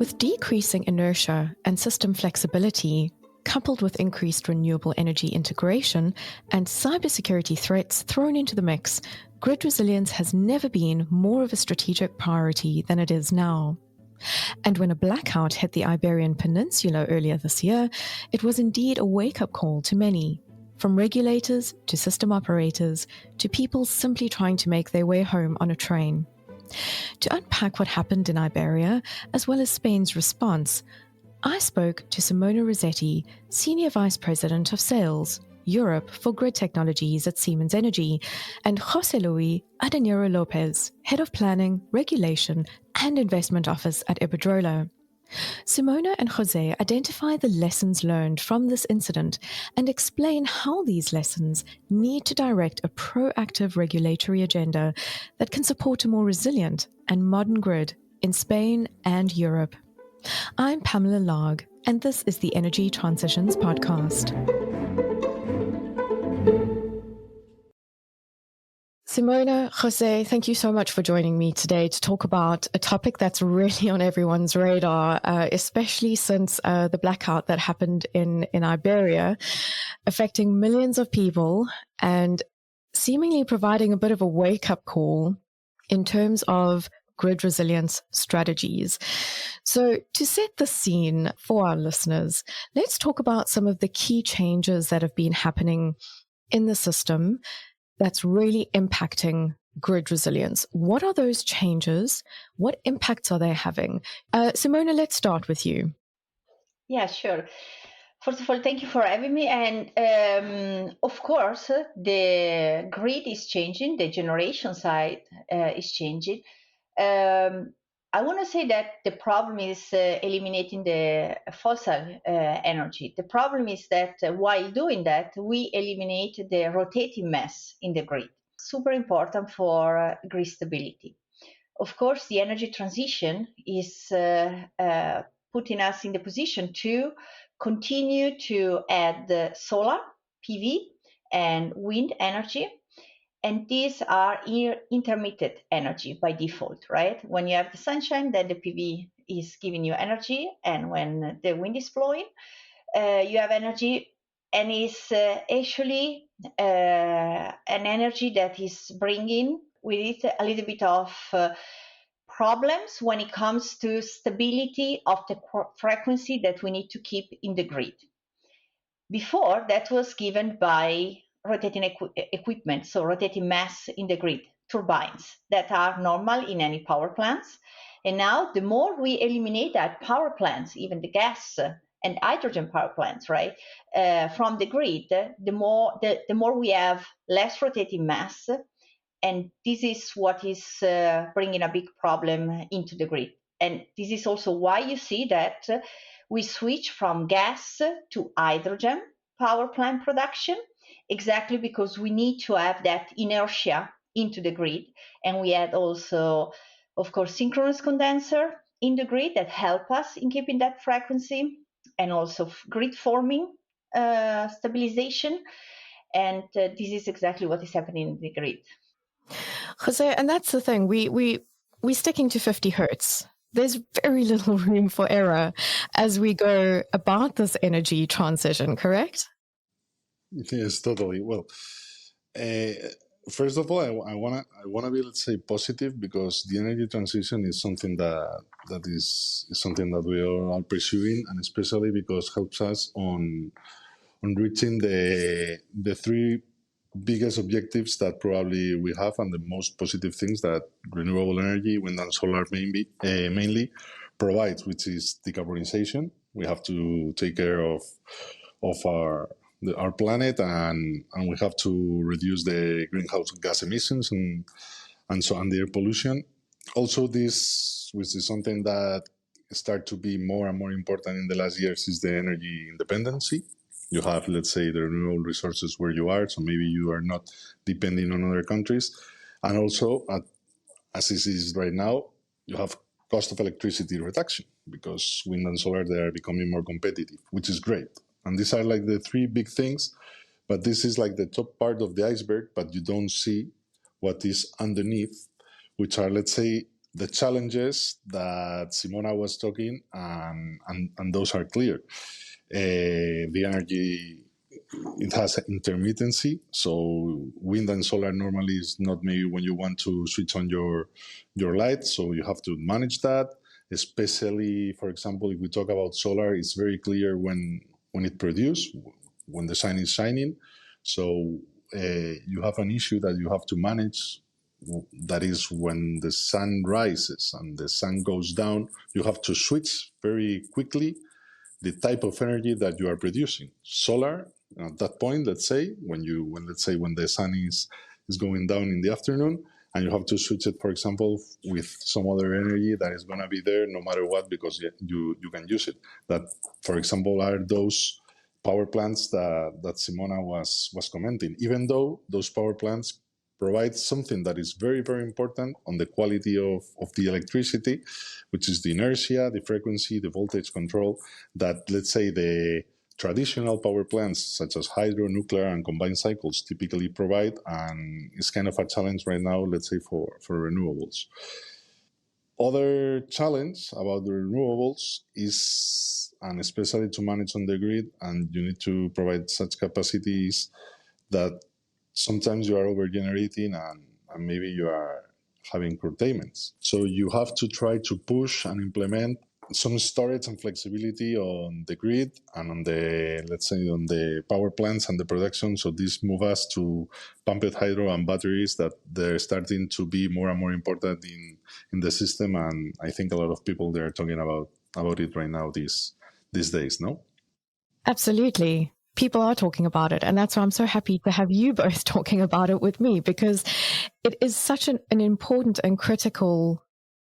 With decreasing inertia and system flexibility, coupled with increased renewable energy integration and cybersecurity threats thrown into the mix, grid resilience has never been more of a strategic priority than it is now. And when a blackout hit the Iberian Peninsula earlier this year, it was indeed a wake-up call to many, from regulators to system operators to people simply trying to make their way home on a train. To unpack what happened in Iberia, as well as Spain's response, I spoke to Simona Rossetti, Senior Vice President of Sales, Europe for Grid Technologies at Siemens Energy, and José Adanero López, Head of Planning, Regulation and Investment Office at Iberdrola. Simona and José identify the lessons learned from this incident and explain how these lessons need to direct a proactive regulatory agenda that can support a more resilient and modern grid in Spain and Europe. I'm Pamela Largue, and this is the Energy Transitions Podcast. Simona, José, thank you so much for joining me today to talk about a topic that's really on everyone's radar, especially since the blackout that happened in Iberia, affecting millions of people and seemingly providing a bit of a wake-up call in terms of grid resilience strategies. So to set the scene for our listeners, let's talk about some of the key changes that have been happening in the system that's really impacting grid resilience. What are those changes? What impacts are they having? Simona, let's start with you. Yeah, sure. First of all, thank you for having me. And of course, the grid is changing, the generation side is changing. I want to say that the problem is eliminating the fossil energy. The problem is that while doing that, we eliminate the rotating mass in the grid. Super important for grid stability. Of course, the energy transition is putting us in the position to continue to add solar, PV, and wind energy. And these are intermittent energy by default, right? When you have the sunshine, then the PV is giving you energy. And when the wind is blowing, you have energy. And it's actually an energy that is bringing with it a little bit of problems when it comes to stability of the frequency that we need to keep in the grid. Before, that was given by rotating equipment, so rotating mass in the grid, turbines that are normal in any power plants. And now the more we eliminate that power plants, even the gas and hydrogen power plants, right, from the grid, the more we have less rotating mass. And this is what is bringing a big problem into the grid. And this is also why you see that we switch from gas to hydrogen power plant production, exactly because we need to have that inertia into the grid. And we had also, of course, synchronous condenser in the grid that help us in keeping that frequency, and also grid forming stabilization. And this is exactly what is happening in the grid. José, and that's the thing, we're sticking to 50 hertz. There's very little room for error as we go about this energy transition, correct? Yes, totally. Well, first of all, I wanna be, let's say, positive, because the energy transition is something that is something that we are all pursuing, and especially because it helps us on reaching the three biggest objectives that probably we have, and the most positive things that renewable energy, wind and solar mainly provides, which is decarbonization. We have to take care of our planet, and we have to reduce the greenhouse gas emissions and the air pollution. Also, this, which is something that start to be more and more important in the last years, is the energy independency. You have, let's say, the renewable resources where you are, so maybe you are not depending on other countries. And also, as it is right now, you have cost of electricity reduction, because wind and solar, they are becoming more competitive, which is great. And these are like the three big things, but this is like the top part of the iceberg, but you don't see what is underneath, which are, let's say, the challenges that Simona was talking, and those are clear. The energy, it has intermittency, so wind and solar normally is not maybe when you want to switch on your light, so you have to manage that. Especially, for example, if we talk about solar, it's very clear when it produces, when the sun is shining. So you have an issue that you have to manage. That is when the sun rises and the sun goes down, you have to switch very quickly the type of energy that you are producing. Solar, at that point, let's say, when the sun is going down in the afternoon, and you have to switch it, for example, with some other energy that is going to be there no matter what, because you can use it. That, for example, are those power plants that Simona was commenting. Even though those power plants provide something that is very, very important on the quality of the electricity, which is the inertia, the frequency, the voltage control, that, let's say, the traditional power plants such as hydro, nuclear, and combined cycles typically provide, and it's kind of a challenge right now, let's say, for renewables. Other challenge about the renewables is, and especially to manage on the grid, and you need to provide such capacities that sometimes you are over-generating and maybe you are having curtailments. So you have to try to push and implement some storage and flexibility on the grid and on the, let's say, on the power plants and the production. So this moves us to pumped hydro and batteries, that they're starting to be more and more important in the system. And I think a lot of people, they're talking about it right now these days, no? Absolutely. People are talking about it. And that's why I'm so happy to have you both talking about it with me, because it is such an important and critical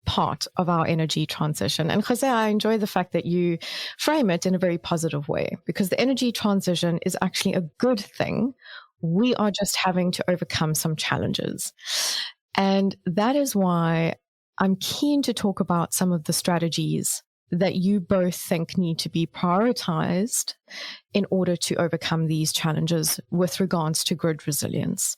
part of our energy transition. And José, I enjoy the fact that you frame it in a very positive way, because the energy transition is actually a good thing. We are just having to overcome some challenges. And that is why I'm keen to talk about some of the strategies that you both think need to be prioritized in order to overcome these challenges with regards to grid resilience.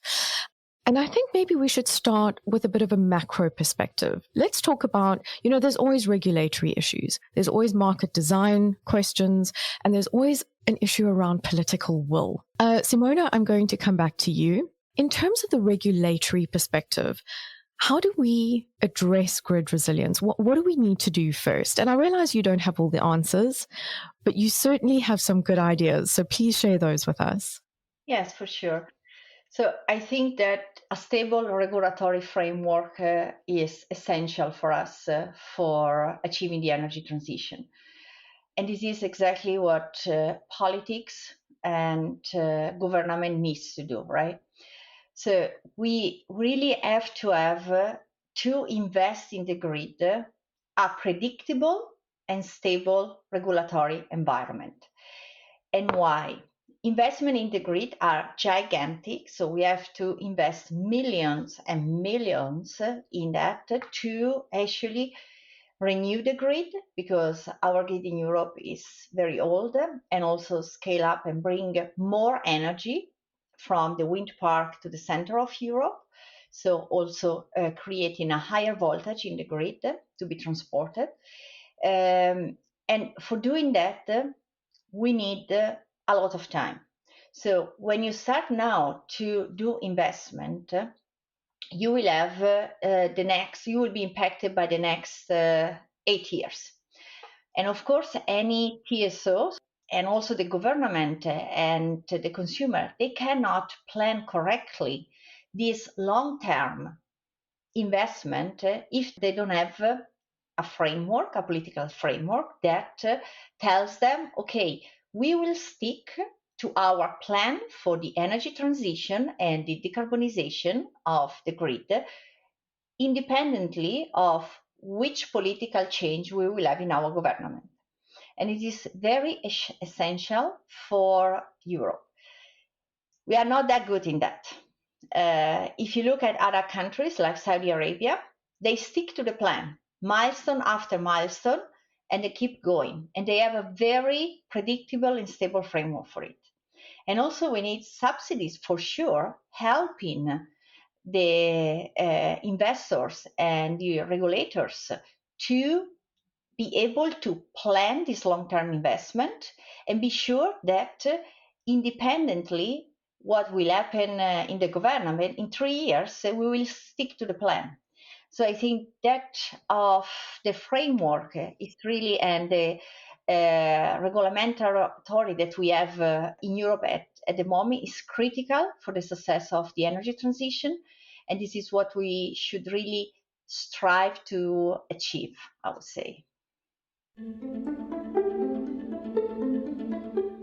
And I think maybe we should start with a bit of a macro perspective. Let's talk about, there's always regulatory issues. There's always market design questions, and there's always an issue around political will. Simona, I'm going to come back to you. In terms of the regulatory perspective, how do we address grid resilience? What do we need to do first? And I realize you don't have all the answers, but you certainly have some good ideas. So please share those with us. Yes, for sure. So I think that a stable regulatory framework is essential for us for achieving the energy transition. And this is exactly what politics and government needs to do, right? So we really have to invest in the grid a predictable and stable regulatory environment. And why? Investment in the grid are gigantic, so we have to invest millions and millions in that to actually renew the grid, because our grid in Europe is very old, and also scale up and bring more energy from the wind park to the center of Europe. So also creating a higher voltage in the grid to be transported. And for doing that, we need a lot of time. So when you start now to do investment, you will have you will be impacted by the next 8 years. And of course, any TSO and also the government and the consumer, they cannot plan correctly this long-term investment if they don't have a framework, a political framework that tells them, okay, we will stick to our plan for the energy transition and the decarbonization of the grid, independently of which political change we will have in our government. And it is very essential for Europe. We are not that good in that. If you look at other countries like Saudi Arabia, they stick to the plan, milestone after milestone, and they keep going. And they have a very predictable and stable framework for it. And also we need subsidies for sure, helping the investors and the regulators to be able to plan this long-term investment and be sure that independently what will happen in the government in 3 years, we will stick to the plan. So I think that of the framework is really, and the regulatory authority that we have in Europe at the moment is critical for the success of the energy transition. And this is what we should really strive to achieve, I would say.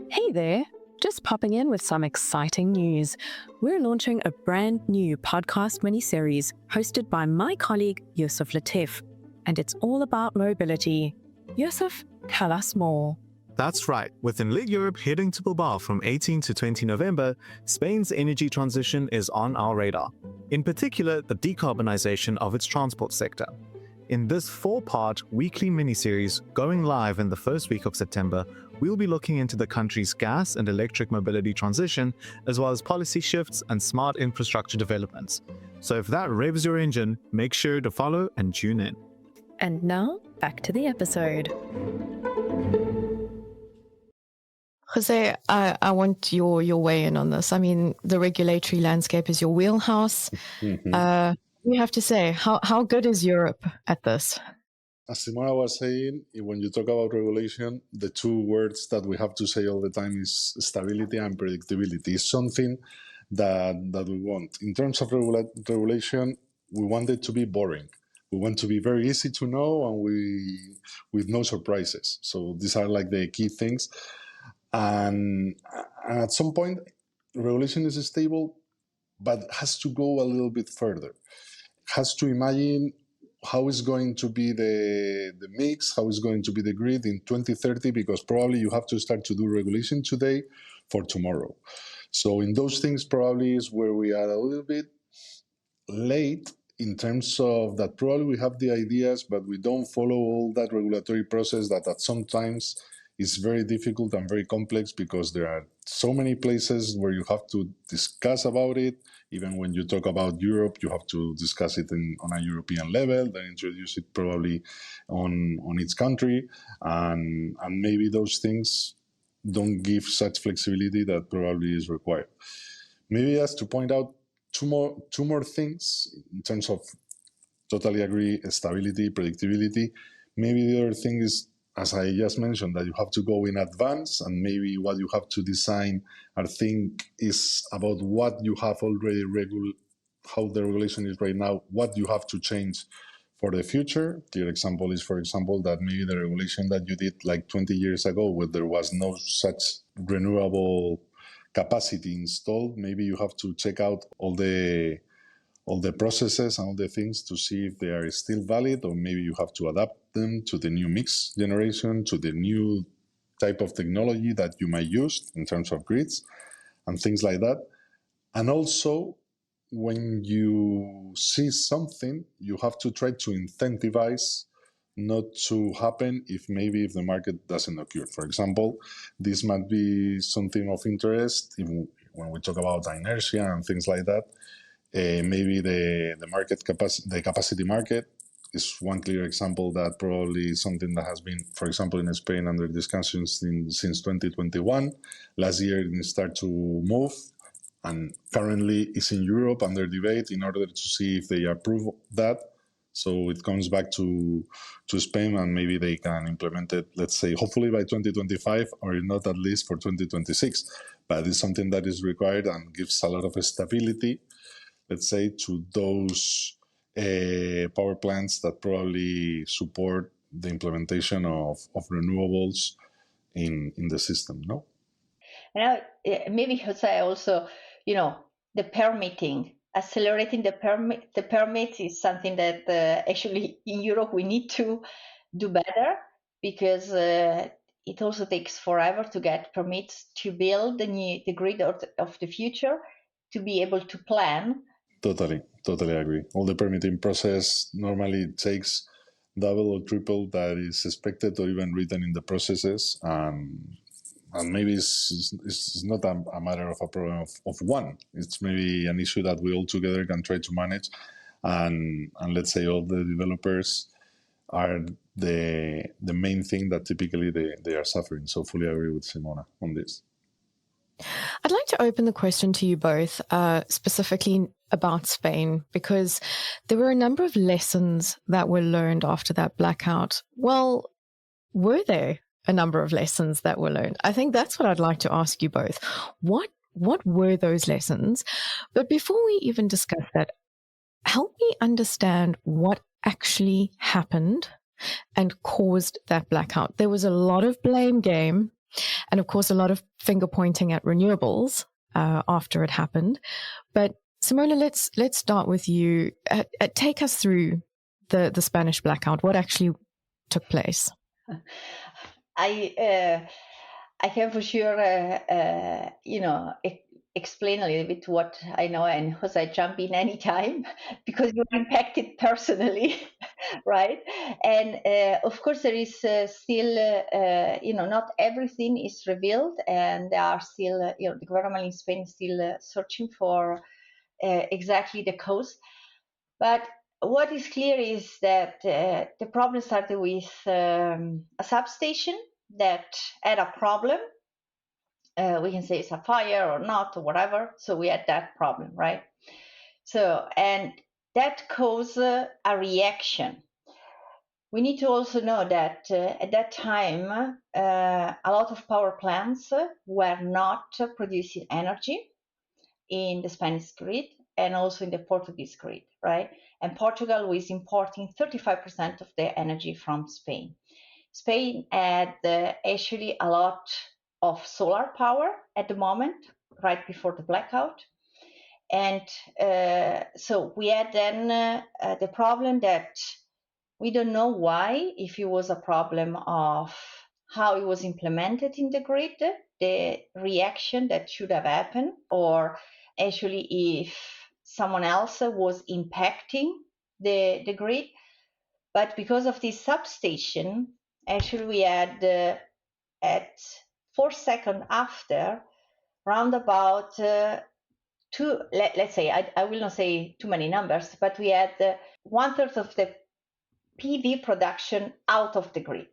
Hey there, just popping in with some exciting news. We're launching a brand new podcast mini-series hosted by my colleague Yusuf Latif, and it's all about mobility. Yusuf, tell us more. That's right. With Enlit Europe heading to Bilbao from 18 to 20 November, Spain's energy transition is on our radar. In particular, the decarbonization of its transport sector. In this 4-part weekly mini-series going live in the first week of September, we'll be looking into the country's gas and electric mobility transition, as well as policy shifts and smart infrastructure developments. So if that revs your engine, make sure to follow and tune in. And now, back to the episode. Jose, I want your weigh in on this. I mean, the regulatory landscape is your wheelhouse. Mhm. You have to say, how good is Europe at this? As Simona was saying, when you talk about regulation, the two words that we have to say all the time is stability and predictability. It's something that we want. In terms of regulation, we want it to be boring. We want to be very easy to know and with no surprises. So these are like the key things. And at some point, regulation is stable, but has to go a little bit further. Has to imagine how is going to be the mix, how is going to be the grid in 2030, because probably you have to start to do regulation today for tomorrow. So in those things, probably is where we are a little bit late in terms of that. Probably we have the ideas, but we don't follow all that regulatory process that at sometimes is very difficult and very complex, because there are so many places where you have to discuss about it. Even when you talk about Europe, you have to discuss it on a European level, then introduce it probably on each country. And maybe those things don't give such flexibility that probably is required. Maybe just to point out two more things in terms of, totally agree, stability, predictability. Maybe the other thing is, as I just mentioned, that you have to go in advance, and maybe what you have to design or think is about what you have already how the regulation is right now, what you have to change for the future. Clear example is, for example, that maybe the regulation that you did like 20 years ago, where there was no such renewable capacity installed, maybe you have to check out all the processes and all the things to see if they are still valid, or maybe you have to adapt them to the new mix generation, to the new type of technology that you might use in terms of grids and things like that. And also, when you see something, you have to try to incentivize not to happen if the market doesn't occur. For example, this might be something of interest when we talk about inertia and things like that. Maybe the capacity market is one clear example that probably is something that has been, for example, in Spain under discussions since 2021. Last year it started to move, and currently is in Europe under debate in order to see if they approve that. So it comes back to Spain, and maybe they can implement it, let's say, hopefully by 2025, or if not, at least for 2026. But it's something that is required and gives a lot of stability, let's say, to those power plants that probably support the implementation of renewables in the system, no? And maybe Jose also, the permitting, accelerating the permits is something that actually in Europe we need to do better, because it also takes forever to get permits to build the grid of the future, to be able to plan. Totally agree. All the permitting process normally takes double or triple that is expected or even written in the processes. and maybe it's not a matter of a problem of one. It's maybe an issue that we all together can try to manage, and let's say all the developers are the main thing that typically they are suffering. So fully agree with Simona on this. I'd like to open the question to you both, specifically about Spain, because there were a number of lessons that were learned after that blackout. Well, were there a number of lessons that were learned? I think that's what I'd like to ask you both. What were those lessons? But before we even discuss that, help me understand what actually happened and caused that blackout. There was a lot of blame game, and of course, a lot of finger pointing at renewables after it happened. But Simona, let's start with you. Take us through the Spanish blackout. What actually took place? I can for sure, explain a little bit what I know, and José, jump in anytime because you're impacted personally, right? And of course, there is still, not everything is revealed, and there are still, the government in Spain is still searching for exactly the cause. But what is clear is that the problem started with a substation that had a problem. We can say it's a fire or not or whatever. So we had that problem, right? So, and that caused a reaction. We need to also know that at that time, a lot of power plants were not producing energy in the Spanish grid and also in the Portuguese grid, right? And Portugal was importing 35% of their energy from Spain. Spain had actually a lot of solar power at the moment, right before the blackout. And so we had then the problem that we don't know why, if it was a problem of how it was implemented in the grid, the reaction that should have happened, or actually if someone else was impacting the grid. But because of this substation, actually we had at 4 seconds after, round about let's say, I will not say too many numbers, but we had 1/3 of the PV production out of the grid.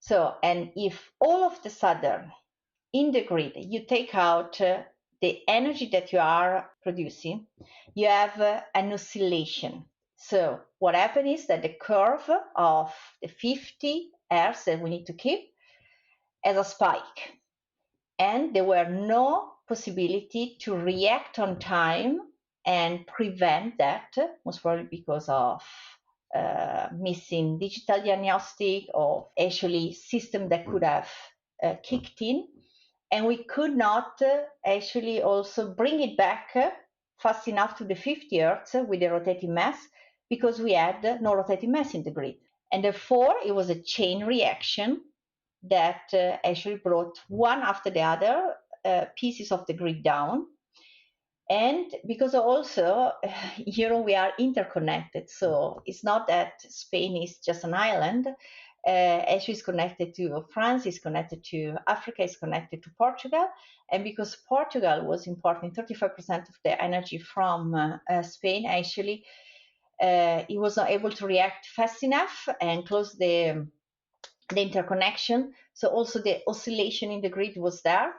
So, and if all of the sudden in the grid you take out the energy that you are producing, you have an oscillation. So what happened is that the curve of the 50 Hz that we need to keep has a spike, and there were no possibility to react on time and prevent that, most probably because of missing digital diagnostic or actually system that could have kicked in. And we could not actually also bring it back fast enough to the 50 Hertz with the rotating mass because we had no rotating mass in the grid. And therefore, it was a chain reaction that actually brought one after the other pieces of the grid down. And because also, we are interconnected. So it's not that Spain is just an island. Asia is connected to France, is connected to Africa, is connected to Portugal. And because Portugal was importing 35% of their energy from Spain, actually, it was not able to react fast enough and close the interconnection. So also the oscillation in the grid was there,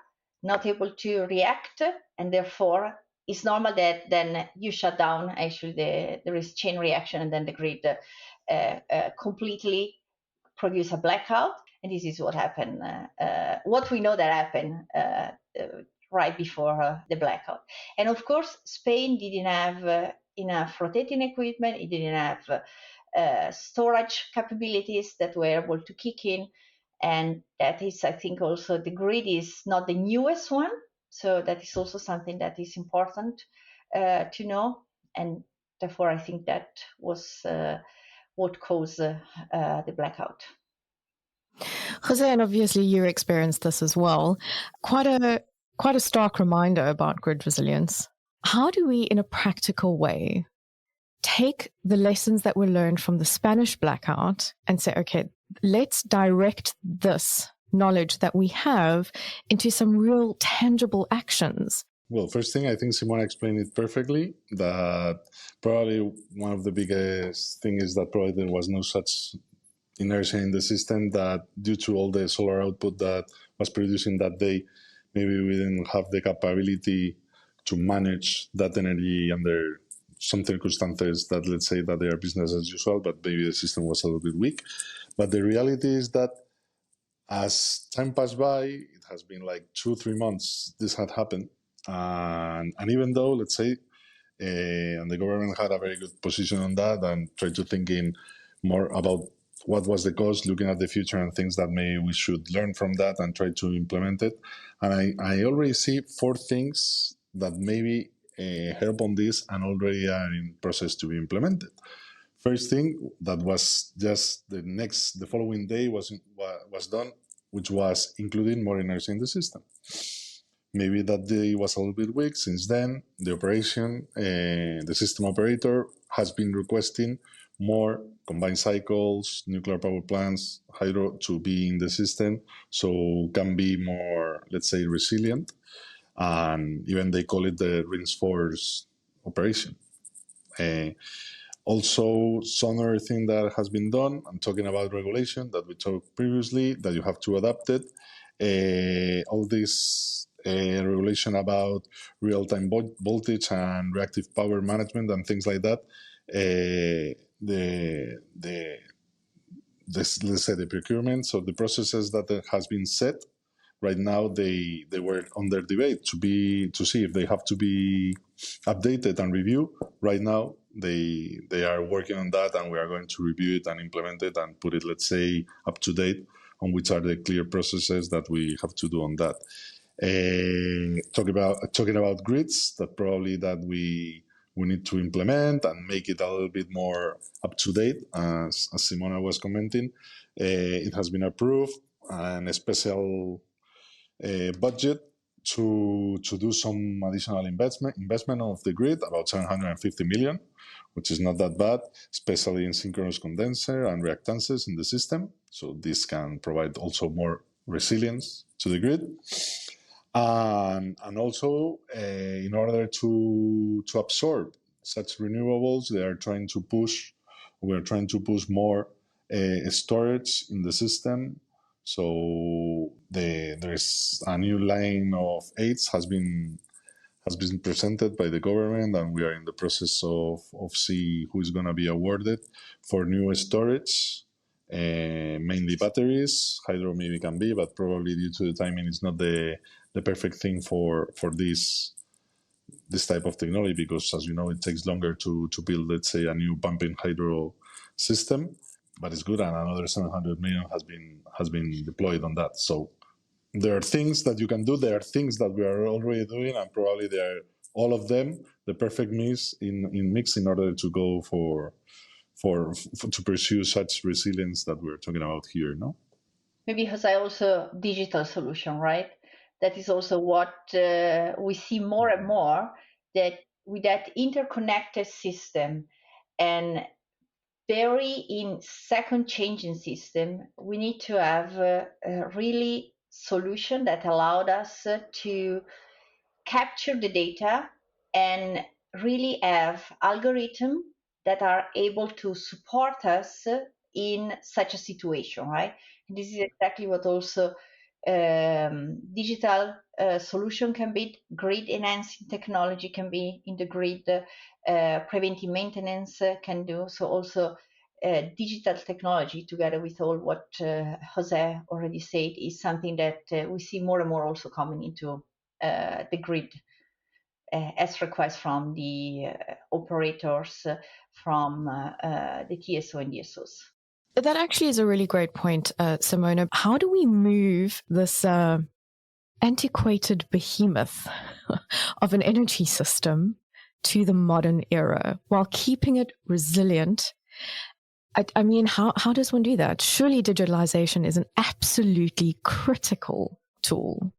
not able to react, and therefore it's normal that then you shut down. Actually, there is chain reaction, and then the grid completely produce a blackout. And this is what happened. What we know that happened right before the blackout. And of course, Spain didn't have enough rotating equipment. It didn't have storage capabilities that were able to kick in. And that is, I think, also the grid is not the newest one. So that is also something that is important to know. And therefore, I think that was what caused the blackout. José, and obviously you experienced this as well. Quite a stark reminder about grid resilience. How do we, in a practical way, take the lessons that were learned from the Spanish blackout and say, okay, let's direct this knowledge that we have into some real tangible actions? Well, first thing, I think Simona explained it perfectly, that probably one of the biggest thing is that probably there was no such inertia in the system, that due to all the solar output that was producing that day, maybe we didn't have the capability to manage that energy under some circumstances that, let's say, that they are business as usual, but maybe the system was a little bit weak. But the reality is that as time passed by, it has been like 2-3 months this had happened. And even though, let's say, and the government had a very good position on that and tried to think in more about what was the cause, looking at the future and things that maybe we should learn from that and try to implement it. And I already see 4 things that maybe help on this and already are in process to be implemented. First thing that was just the following day was done, which was including more inertia in the system. Maybe that day was a little bit weak. Since then, the operation, the system operator has been requesting more combined cycles, nuclear power plants, hydro to be in the system, so can be more, let's say, resilient. And even they call it the reinforced operation. Also, some other thing that has been done, I'm talking about regulation that we talked previously, that you have to adapt it. All this regulation about real-time voltage and reactive power management and things like that. Let's say the procurement, so the processes that has been set right now, they were under debate to see if they have to be updated and reviewed. Right now, they are working on that, and we are going to review it and implement it and put it, let's say, up to date on which are the clear processes that we have to do on that. Talking about grids, that probably that we need to implement and make it a little bit more up to date, as Simona was commenting. It has been approved, and a special budget to do some additional investment of the grid, about 750 million, which is not that bad, especially in synchronous condenser and reactances in the system. So this can provide also more resilience to the grid. And also, in order to absorb such renewables, we are trying to push more storage in the system. So there's a new line of aids has been presented by the government, and we are in the process of see who is going to be awarded for new storage, mainly batteries. Hydro maybe can be, but probably due to the timing, it's not the perfect thing for this type of technology, because, as you know, it takes longer to build, let's say, a new pumping hydro system. But it's good, and another 700 million has been deployed on that. So there are things that you can do. There are things that we are already doing, and probably they are all of them the perfect mix in order to go for to pursue such resilience that we're talking about here. No. Maybe Jose, also digital solution, right? That is also what we see more and more, that with that interconnected system and very in second changing system, we need to have a really solution that allowed us to capture the data and really have algorithms that are able to support us in such a situation, right? And this is exactly what also digital solution can be, grid enhancing technology can be in the grid, preventive maintenance can do. So also digital technology, together with all what Jose already said, is something that we see more and more also coming into the grid as requests from the operators, from the TSO and DSOs. That actually is a really great point, Simona. How do we move this antiquated behemoth of an energy system to the modern era while keeping it resilient? I mean, how does one do that? Surely digitalization is an absolutely critical tool.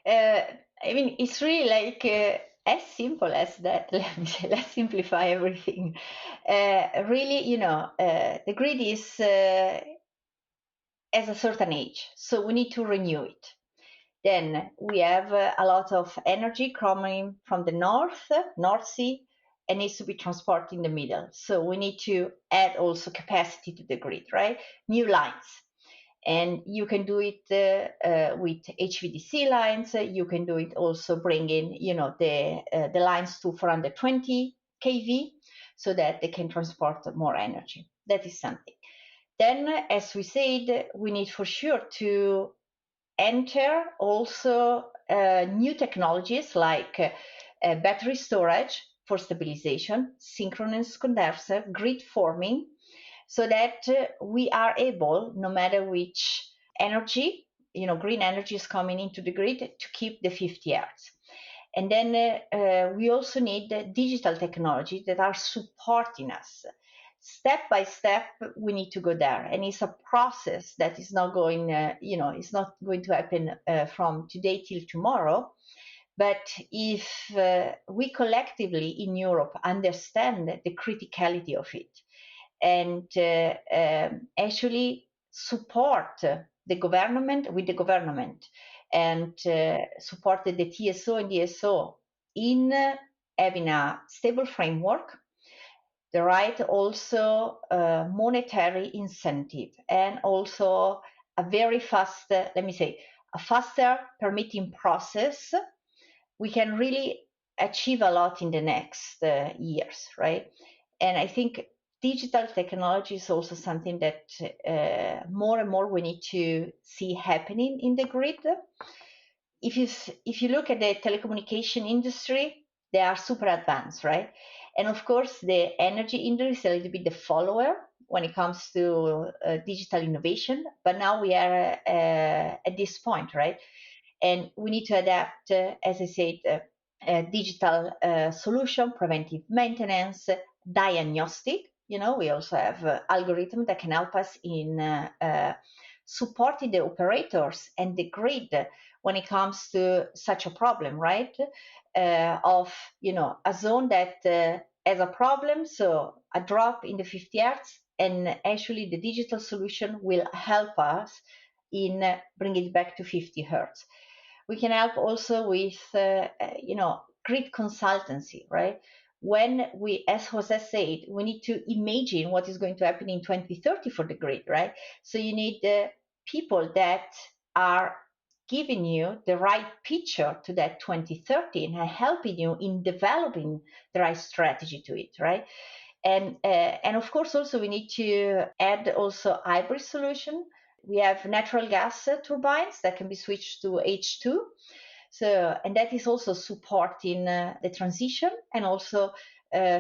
I mean, it's really like as simple as that. Let me say, let's simplify everything. Really, the grid is has a certain age, so we need to renew it. Then we have a lot of energy coming from the North Sea, and needs to be transported in the middle. So we need to add also capacity to the grid, right? New lines. And you can do it with HVDC lines. You can do it also bringing, the lines to 420 kV so that they can transport more energy. That is something. Then, as we said, we need for sure to enter also new technologies like battery storage for stabilization, synchronous condenser, grid forming, so that we are able, no matter which energy, green energy is coming into the grid, to keep the 50 hertz. And then we also need digital technology that are supporting us. Step by step, we need to go there, and it's a process that is not going, it's not going to happen from today till tomorrow. But if we collectively in Europe understand the criticality of it, and actually support the government with the government, and support the TSO and DSO in having a stable framework, the right also monetary incentive, and also a very fast, a faster permitting process, we can really achieve a lot in the next years, right? And I think digital technology is also something that more and more we need to see happening in the grid. If you look at the telecommunication industry, they are super advanced, right? And of course, the energy industry is a little bit the follower when it comes to digital innovation. But now we are at this point, right? And we need to adapt, as I said, digital solution, preventive maintenance, diagnostic. We also have algorithms that can help us in supporting the operators and the grid when it comes to such a problem, right? Of a zone that has a problem, so a drop in the 50 hertz, and actually the digital solution will help us in bringing it back to 50 hertz. We can help also with grid consultancy, right? When we, as Jose said, we need to imagine what is going to happen in 2030 for the grid, right? So you need people that are giving you the right picture to that 2030 and helping you in developing the right strategy to it, right? And of course, also we need to add also hybrid solution. We have natural gas turbines that can be switched to H2. So, and that is also supporting the transition, and also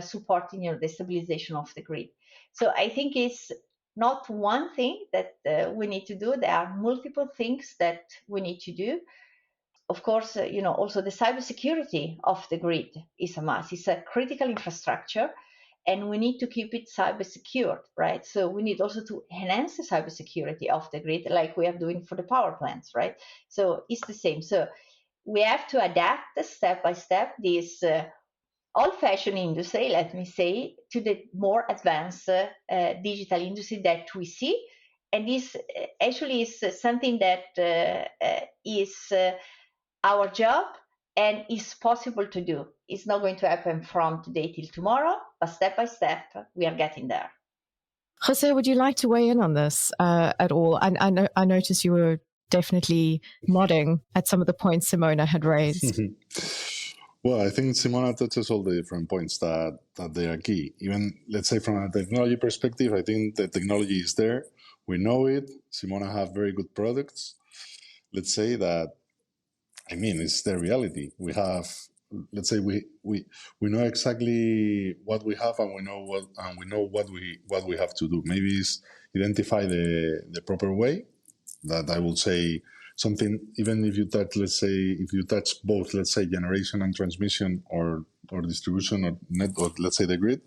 supporting the stabilization of the grid. So I think it's not one thing that we need to do. There are multiple things that we need to do. Of course, also the cybersecurity of the grid is a must. It's a critical infrastructure, and we need to keep it cyber secured, right? So we need also to enhance the cybersecurity of the grid, like we are doing for the power plants, right? So it's the same. So we have to adapt step by step this old-fashioned industry, let me say, to the more advanced digital industry that we see. And this actually is something that is our job, and is possible to do. It's not going to happen from today till tomorrow, but step by step, we are getting there. Jose, would you like to weigh in on this at all? I noticed you were definitely nodding at some of the points Simona had raised. Well, I think Simona touches all the different points that they are key. Even, let's say, from a technology perspective, I think the technology is there. We know it. Simona have very good products. Let's say that, it's the reality. We have, let's say, we know exactly what we have, and we know what we have to do. Maybe it's identify the proper way. That I will say something. Even if you touch, let's say, if you touch both, let's say, generation and transmission, or distribution, or net, or let's say the grid,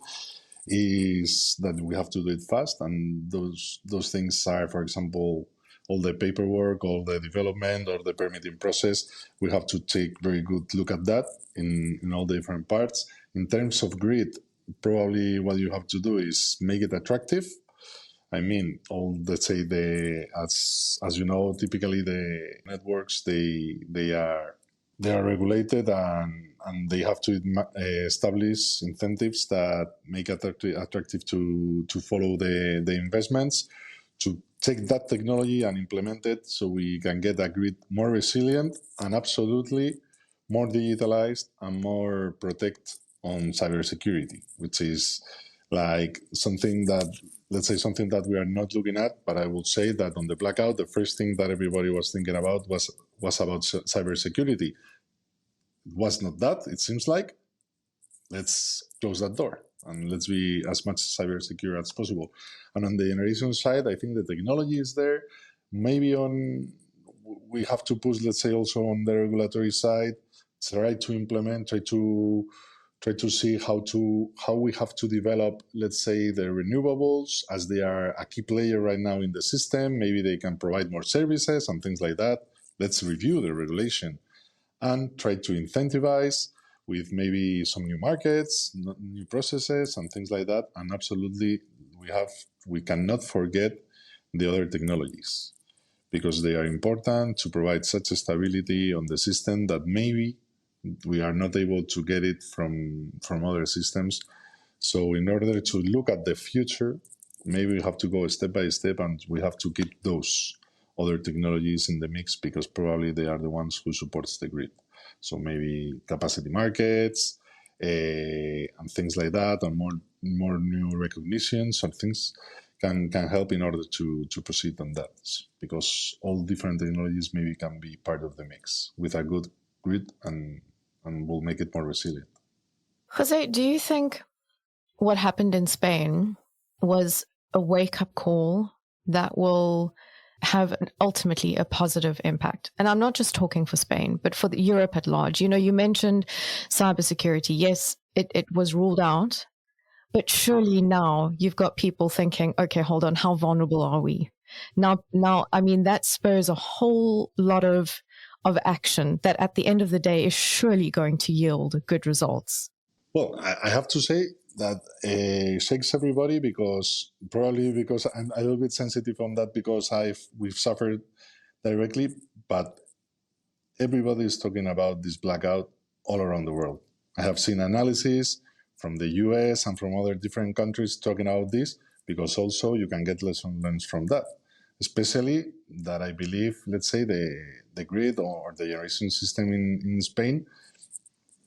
is that we have to do it fast. And those things are, for example, all the paperwork, all the development, or the permitting process. We have to take very good look at that in all the different parts. In terms of grid, probably what you have to do is make it attractive. I mean, all let's say as you know, typically the networks they are regulated and they have to establish incentives that make it attractive to follow the investments, to take that technology and implement it so we can get a grid more resilient and absolutely more digitalized and more protect on cybersecurity, which is like something that, let's say, something that we are not looking at. But I would say that on the blackout, the first thing that everybody was thinking about was about cybersecurity. It was not that, it seems like. Let's close that door and let's be as much cyber secure as possible. And on the generation side, I think the technology is there. Maybe we have to push, let's say, also on the regulatory side, try to implement, try to see how we have to develop, let's say, the renewables, as they are a key player right now in the system. Maybe they can provide more services and things like that. Let's review the regulation and try to incentivize with maybe some new markets, new processes, and things like that. And absolutely, we cannot forget the other technologies, because they are important to provide such a stability on the system that maybe we are not able to get it from other systems. So in order to look at the future, maybe we have to go step by step, and we have to keep those other technologies in the mix, because probably they are the ones who supports the grid. So maybe capacity markets and things like that, and more new recognitions and things can help in order to proceed on that, because all different technologies maybe can be part of the mix with a good grid and will make it more resilient. Jose, do you think what happened in Spain was a wake-up call that will have ultimately a positive impact? And I'm not just talking for Spain, but for Europe at large. You know, you mentioned cybersecurity. Yes, it was ruled out, but surely now you've got people thinking, okay, hold on, how vulnerable are we? Now, I mean, that spurs a whole lot of action that at the end of the day is surely going to yield good results. Well, I have to say that shakes everybody, because I'm a little bit sensitive on that, because we've suffered directly, but everybody is talking about this blackout all around the world. I have seen analysis from the US and from other different countries talking about this, because also you can get lessons learned from that. Especially that I believe, let's say, the grid or the generation system in Spain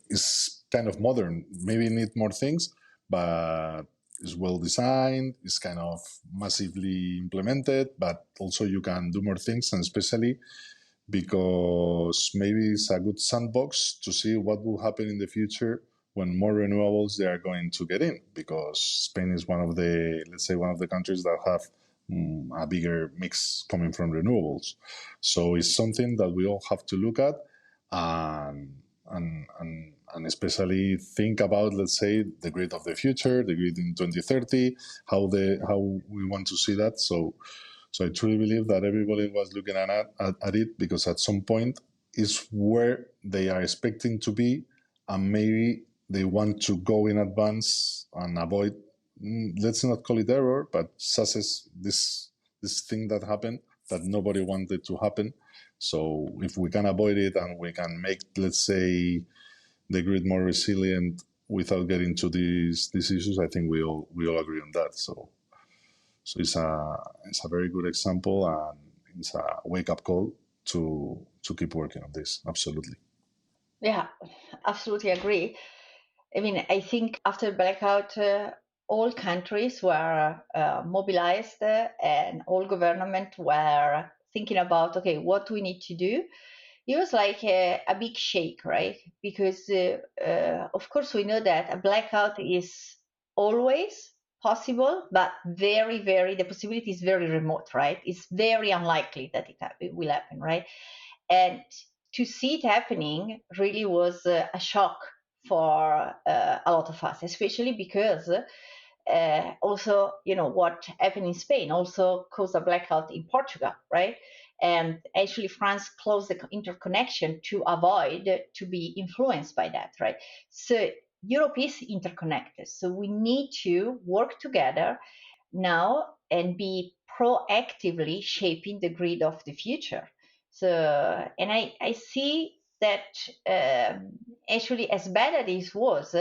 is kind of modern. Maybe need more things, but it's well designed, it's kind of massively implemented, but also you can do more things, and especially because maybe it's a good sandbox to see what will happen in the future when more renewables they are going to get in, because Spain is one of the countries that have a bigger mix coming from renewables. So it's something that we all have to look at and especially think about, let's say, the grid of the future, the grid in 2030, how we want to see that. So I truly believe that everybody was looking at it, because at some point is where they are expecting to be, and maybe they want to go in advance and avoid, let's not call it error, but such as this thing that happened that nobody wanted to happen. So if we can avoid it and we can make, let's say, the grid more resilient without getting to these issues, I think we all agree on that. So it's a very good example, and it's a wake-up call to keep working on this. Absolutely. Yeah, absolutely agree. I mean, I think after blackout, all countries were mobilized, and all government were thinking about, okay, what do we need to do? It was like a big shake, right? Because of course we know that a blackout is always possible, but the possibility is very remote, right? It's very unlikely that it will happen, right? And to see it happening really was a shock for a lot of us, especially because also, you know, what happened in Spain also caused a blackout in Portugal, right? And actually France closed the interconnection to avoid to be influenced by that, right? So Europe is interconnected. So we need to work together. Now and be proactively shaping the grid of the future. So, and I see that actually, as bad as it was,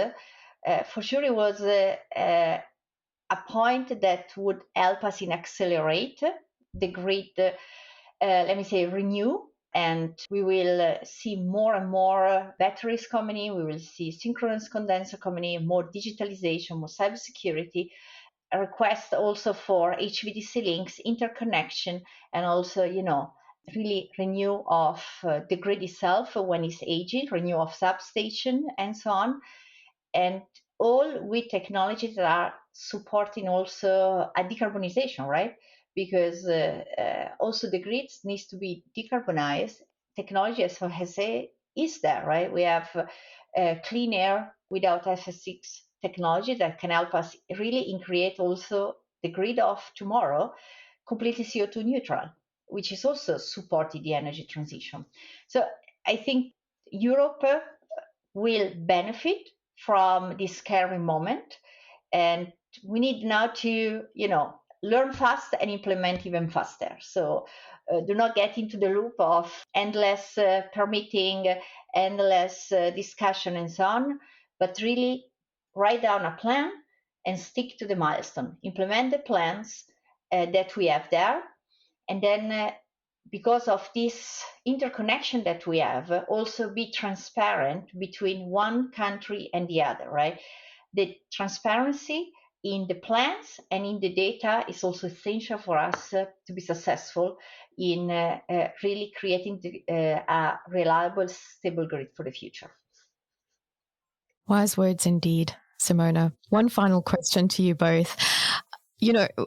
for sure it was a point that would help us in accelerate the grid, let me say, renew. And we will see more and more batteries coming in. We will see synchronous condenser coming in, more digitalization, more cybersecurity, a request also for HVDC links, interconnection, and also, really renew of the grid itself when it's aging, renew of substation, and so on. And all with technologies that are supporting also a decarbonization, right? Because also the grids needs to be decarbonized. Technology, as José, is there, right? We have clean air without FS6 technology that can help us really create also the grid of tomorrow completely CO2 neutral, which is also supporting the energy transition. So I think Europe will benefit from this scary moment, and we need now to learn fast and implement even faster. So do not get into the loop of endless permitting, endless discussion, and so on, but really write down a plan and stick to the milestone, implement the plans that we have there, and then because of this interconnection that we have, also be transparent between one country and the other, right? The transparency in the plans and in the data is also essential for us to be successful in really creating a reliable, stable grid for the future. Wise words indeed, Simona. One final question to you both.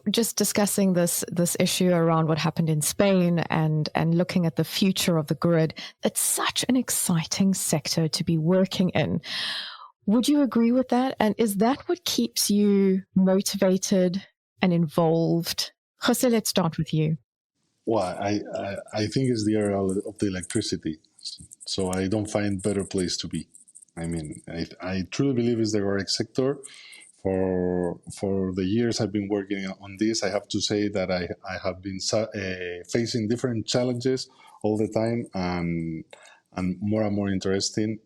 Just discussing this issue around what happened in Spain and looking at the future of the grid, it's such an exciting sector to be working in. Would you agree with that? And is that what keeps you motivated and involved? José, let's start with you. Well, I think it's the era of the electricity. So I don't find better place to be. I mean, I truly believe it's the correct sector. For the years I've been working on this, I have to say that I have been facing different challenges all the time, and more and more interesting.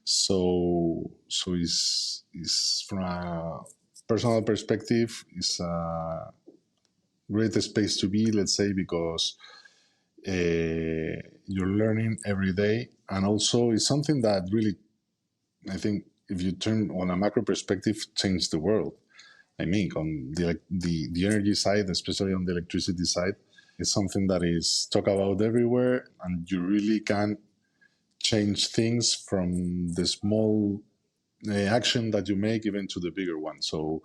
So it's from a personal perspective, it's a great space to be, let's say, because you're learning every day, and also it's something that really, I think, if you turn on a macro perspective, change the world. I mean, on the energy side, especially on the electricity side, it's something that is talked about everywhere, and you really can change things from the small action that you make even to the bigger one. So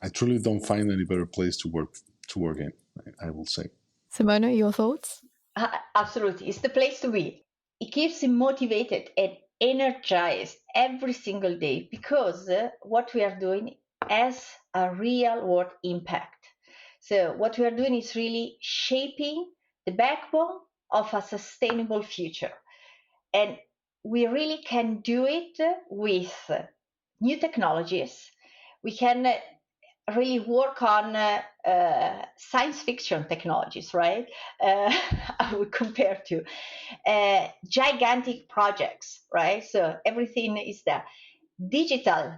I truly don't find any better place to work in, I will say. Simona, your thoughts? Absolutely. It's the place to be. It keeps him motivated and energized every single day because what we are doing has a real world impact. So what we are doing is really shaping the backbone of a sustainable future. And we really can do it with new technologies. We can really work on science fiction technologies, right? I would compare to gigantic projects, right? So everything is there. Digital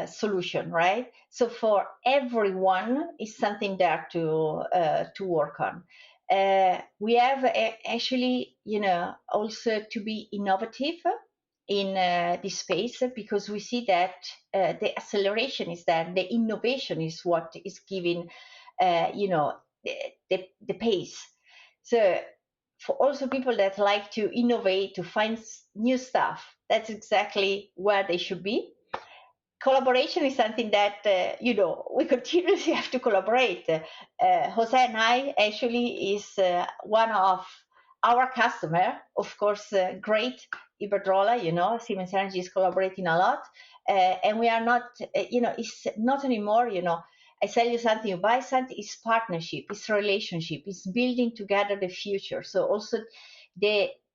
solution, right? So for everyone is something there to work on. We have actually, also to be innovative in this space because we see that the acceleration is there, the innovation is what is giving, the pace. So for also people that like to innovate, to find new stuff, that's exactly where they should be. Collaboration is something that we continuously have to collaborate. José and I actually is one of our customer, of course, great Iberdrola. Siemens Energy is collaborating a lot, and we are not, it's not anymore. I sell you something, you buy something. It's partnership, it's relationship, it's building together the future. So also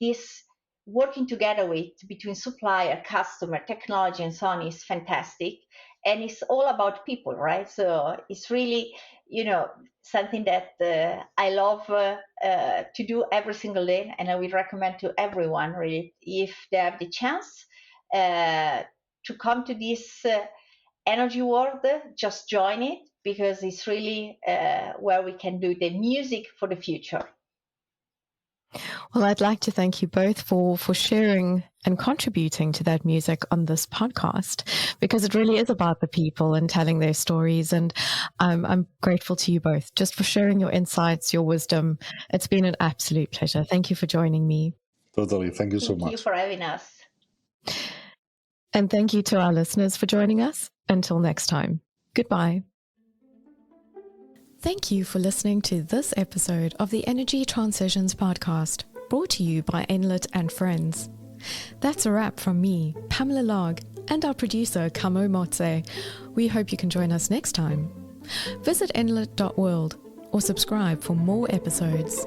this working together between supplier, customer, technology, and so on is fantastic. And it's all about people, right? So it's really, something that I love to do every single day, and I will recommend to everyone, really, if they have the chance to come to this energy world, just join it, because it's really where we can do the music for the future. Well, I'd like to thank you both for sharing and contributing to that music on this podcast, because it really is about the people and telling their stories. And I'm grateful to you both just for sharing your insights, your wisdom. It's been an absolute pleasure. Thank you for joining me. Totally. Thank you so much. Thank you for having us. And thank you to our listeners for joining us. Until next time, goodbye. Thank you for listening to this episode of the Energy Transitions Podcast, brought to you by Enlit and Friends. That's a wrap from me, Pamela Largue, and our producer, Kamo Motse. We hope you can join us next time. Visit enlit.world or subscribe for more episodes.